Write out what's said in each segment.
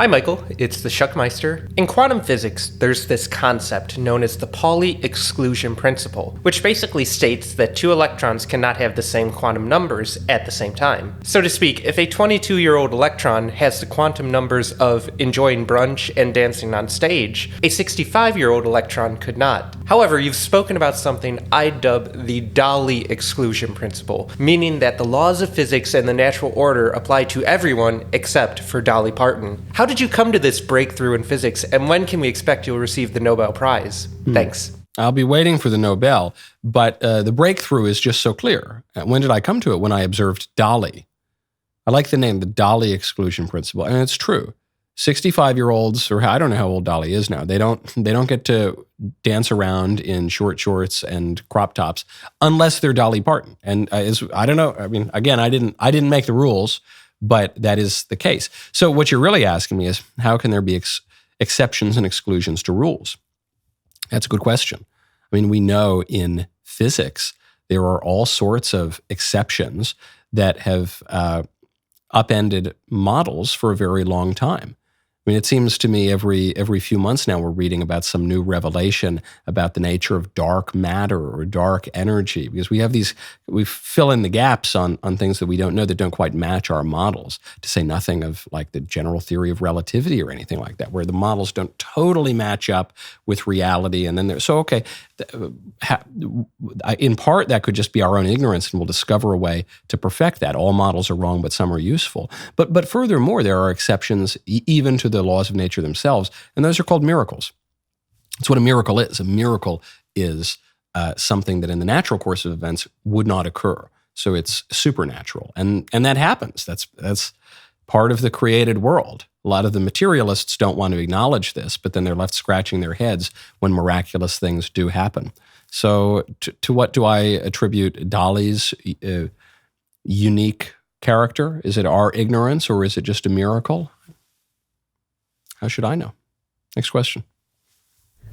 Hi Michael, it's the Shuckmeister. In quantum physics, there's this concept known as the Pauli exclusion principle, which basically states that two electrons cannot have the same quantum numbers at the same time. So to speak, if a 22-year-old electron has the quantum numbers of enjoying brunch and dancing on stage, a 65-year-old electron could not. However, you've spoken about something I dub the Dolly exclusion principle, meaning that the laws of physics and the natural order apply to everyone except for Dolly Parton. How did you come to this breakthrough in physics, and when can we expect you'll receive the Nobel Prize? Thanks. I'll be waiting for the Nobel, but the breakthrough is just so clear. When did I come to it? When I observed Dolly. I like the name, the Dolly exclusion principle, and it's true. 65-year-olds, or I don't know how old Dolly is now, they don't get to dance around in short shorts and crop tops unless they're Dolly Parton. And I don't know. I mean, again, I didn't make the rules, but that is the case. So what you're really asking me is, how can there be exceptions and exclusions to rules? That's a good question. I mean, we know in physics there are all sorts of exceptions that have upended models for a very long time. I mean, it seems to me every few months now we're reading about some new revelation about the nature of dark matter or dark energy, because we fill in the gaps on things that we don't know, that don't quite match our models, to say nothing of like the general theory of relativity or anything like that, where the models don't totally match up with reality. And then in part that could just be our own ignorance, and we'll discover a way to perfect that. All models are wrong, but some are useful. But furthermore, there are exceptions even to the laws of nature themselves, and those are called miracles. That's what a miracle is. A miracle is something that in the natural course of events would not occur. So it's supernatural, and that happens. That's part of the created world. A lot of the materialists don't want to acknowledge this, but then they're left scratching their heads when miraculous things do happen. So to what do I attribute Dolly's unique character? Is it our ignorance, or is it just a miracle? How should I know? Next question.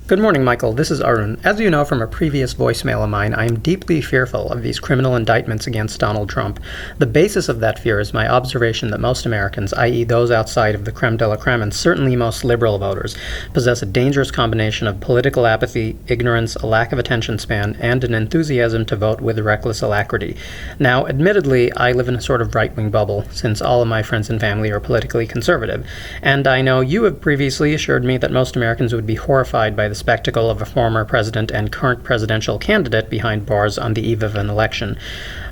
Good morning, Michael. This is Arun. As you know from a previous voicemail of mine, I am deeply fearful of these criminal indictments against Donald Trump. The basis of that fear is my observation that most Americans, i.e. those outside of the creme de la creme, and certainly most liberal voters, possess a dangerous combination of political apathy, ignorance, a lack of attention span, and an enthusiasm to vote with reckless alacrity. Now, admittedly, I live in a sort of right-wing bubble, since all of my friends and family are politically conservative. And I know you have previously assured me that most Americans would be horrified by the spectacle of a former president and current presidential candidate behind bars on the eve of an election.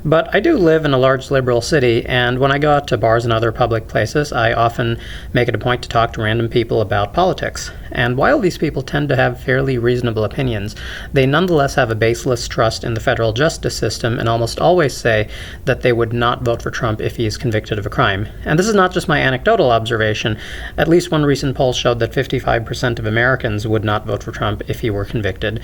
But I do live in a large liberal city, and when I go out to bars and other public places, I often make it a point to talk to random people about politics. And while these people tend to have fairly reasonable opinions, they nonetheless have a baseless trust in the federal justice system and almost always say that they would not vote for Trump if he is convicted of a crime. And this is not just my anecdotal observation. At least one recent poll showed that 55% of Americans would not vote for Trump if he were convicted.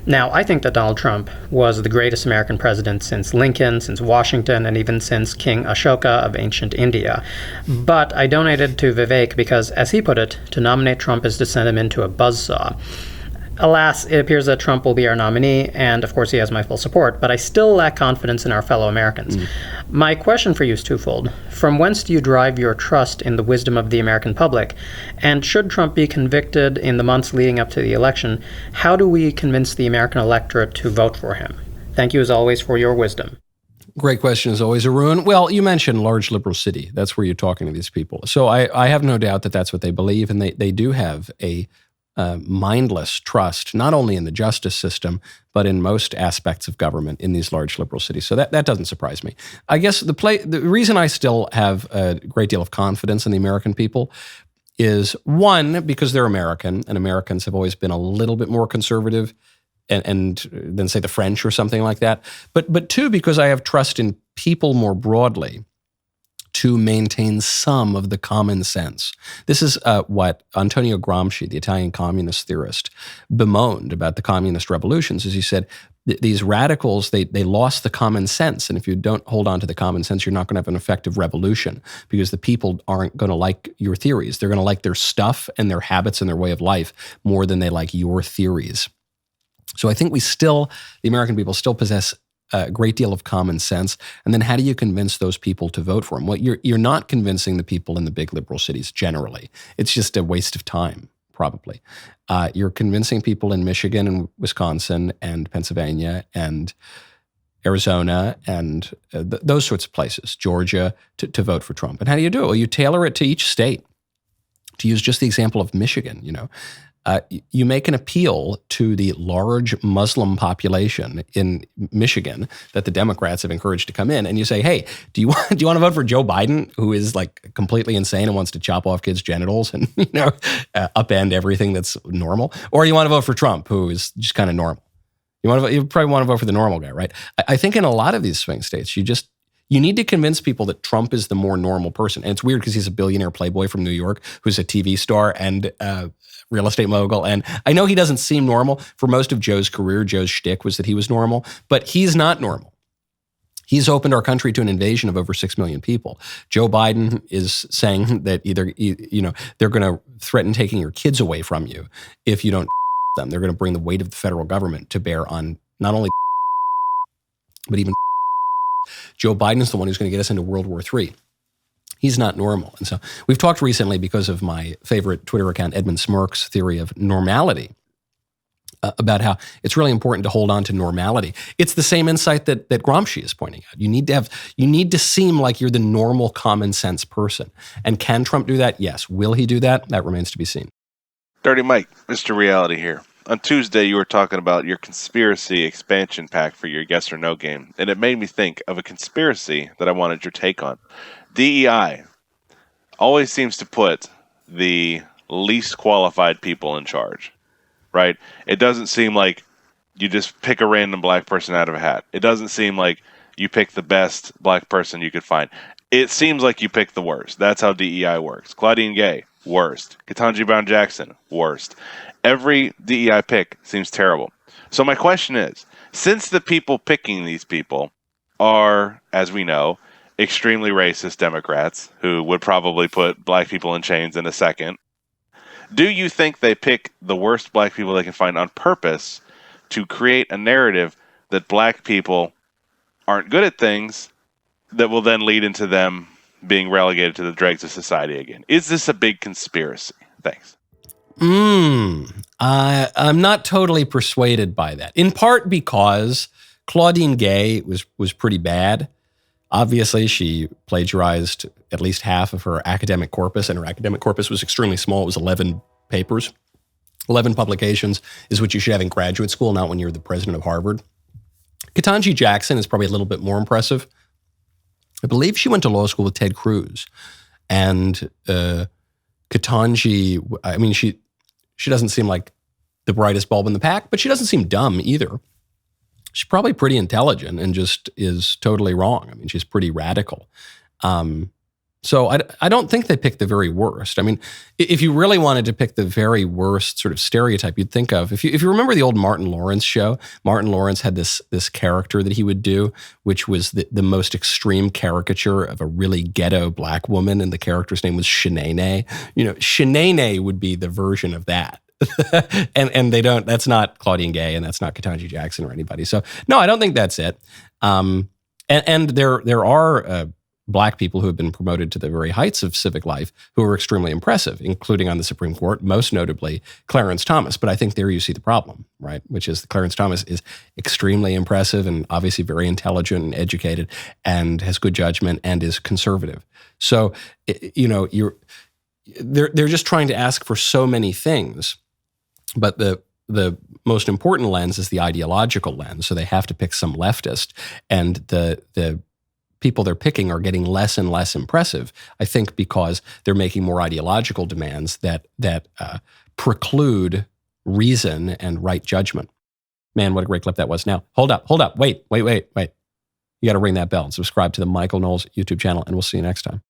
Now, I think that Donald Trump was the greatest American president since Lincoln, since Washington, and even since King Ashoka of ancient India. But I donated to Vivek because, as he put it, to nominate Trump is to send him into a buzzsaw. Alas, it appears that Trump will be our nominee, and of course he has my full support, but I still lack confidence in our fellow Americans. My question for you is twofold. From whence do you derive your trust in the wisdom of the American public? And should Trump be convicted in the months leading up to the election, how do we convince the American electorate to vote for him? Thank you as always for your wisdom. Great question as always, Arun. Well, you mentioned large liberal city. That's where you're talking to these people. So I have no doubt that that's what they believe, and they do have a mindless trust, not only in the justice system, but in most aspects of government in these large liberal cities. So that doesn't surprise me. I guess the reason I still have a great deal of confidence in the American people is, one, because they're American, and Americans have always been a little bit more conservative and than, say, the French or something like that. But two, because I have trust in people more broadly to maintain some of the common sense. This is what Antonio Gramsci, the Italian communist theorist, bemoaned about the communist revolutions, as he said, these radicals, they lost the common sense. And if you don't hold on to the common sense, you're not going to have an effective revolution, because the people aren't going to like your theories. They're going to like their stuff and their habits and their way of life more than they like your theories. So I think the American people still possess a great deal of common sense. And then how do you convince those people to vote for him? Well, you're not convincing the people in the big liberal cities generally. It's just a waste of time, probably. You're convincing people in Michigan and Wisconsin and Pennsylvania and Arizona and those sorts of places, Georgia, to vote for Trump. And how do you do it? Well, you tailor it to each state. To use just the example of Michigan, you make an appeal to the large Muslim population in Michigan that the Democrats have encouraged to come in, and you say, "Hey, do you want to vote for Joe Biden, who is like completely insane and wants to chop off kids' genitals and upend everything that's normal, or you want to vote for Trump, who is just kind of normal? You probably want to vote for the normal guy, right?" I think in a lot of these swing states, you need to convince people that Trump is the more normal person. And it's weird because he's a billionaire playboy from New York who's a TV star and a real estate mogul. And I know he doesn't seem normal. For most of Joe's career, Joe's shtick was that he was normal, but he's not normal. He's opened our country to an invasion of over 6 million people. Joe Biden is saying that either, they're going to threaten taking your kids away from you if you don't them. They're going to bring the weight of the federal government to bear on not only but even Joe Biden is the one who's going to get us into World War III. He's not normal. And so we've talked recently, because of my favorite Twitter account, Edmund Smirk's theory of normality, about how it's really important to hold on to normality. It's the same insight that Gramsci is pointing out. You need to seem like you're the normal, common sense person. And can Trump do that? Yes. Will he do that? That remains to be seen. Dirty Mike, Mr. Reality here. On Tuesday, you were talking about your conspiracy expansion pack for your yes or no game, and it made me think of a conspiracy that I wanted your take on. DEI always seems to put the least qualified people in charge, right? It doesn't seem like you just pick a random black person out of a hat. It doesn't seem like you pick the best black person you could find. It seems like you pick the worst. That's how DEI works. Claudine Gay, worst. Ketanji Brown Jackson, worst. Every DEI pick seems terrible. So my question is, since the people picking these people are, as we know, extremely racist Democrats who would probably put black people in chains in a second, do you think they pick the worst black people they can find on purpose to create a narrative that black people aren't good at things that will then lead into them being relegated to the dregs of society again? Is this a big conspiracy? Thanks. I'm not totally persuaded by that. In part because Claudine Gay was pretty bad. Obviously, she plagiarized at least half of her academic corpus, and her academic corpus was extremely small. It was 11 papers. 11 publications is what you should have in graduate school, not when you're the president of Harvard. Ketanji Jackson is probably a little bit more impressive. I believe she went to law school with Ted Cruz. And Ketanji, I mean, she doesn't seem like the brightest bulb in the pack, but she doesn't seem dumb either. She's probably pretty intelligent and just is totally wrong. I mean, she's pretty radical. So I don't think they picked the very worst. I mean, if you really wanted to pick the very worst sort of stereotype, you'd think of, if you remember the old Martin Lawrence show, Martin Lawrence had this character that he would do, which was the most extreme caricature of a really ghetto black woman, and the character's name was Shanae. Shanae would be the version of that. and that's not Claudine Gay, and that's not Ketanji Jackson or anybody. So no, I don't think that's it. And there are black people who have been promoted to the very heights of civic life who are extremely impressive, including on the Supreme Court, most notably Clarence Thomas. But I think there you see the problem, right? Which is Clarence Thomas is extremely impressive and obviously very intelligent and educated and has good judgment and is conservative. So, they're just trying to ask for so many things. But the most important lens is the ideological lens. So they have to pick some leftist, and the people they're picking are getting less and less impressive, I think, because they're making more ideological demands that preclude reason and right judgment. Man, what a great clip that was. Now, hold up. Wait. You got to ring that bell and subscribe to the Michael Knowles YouTube channel, and we'll see you next time.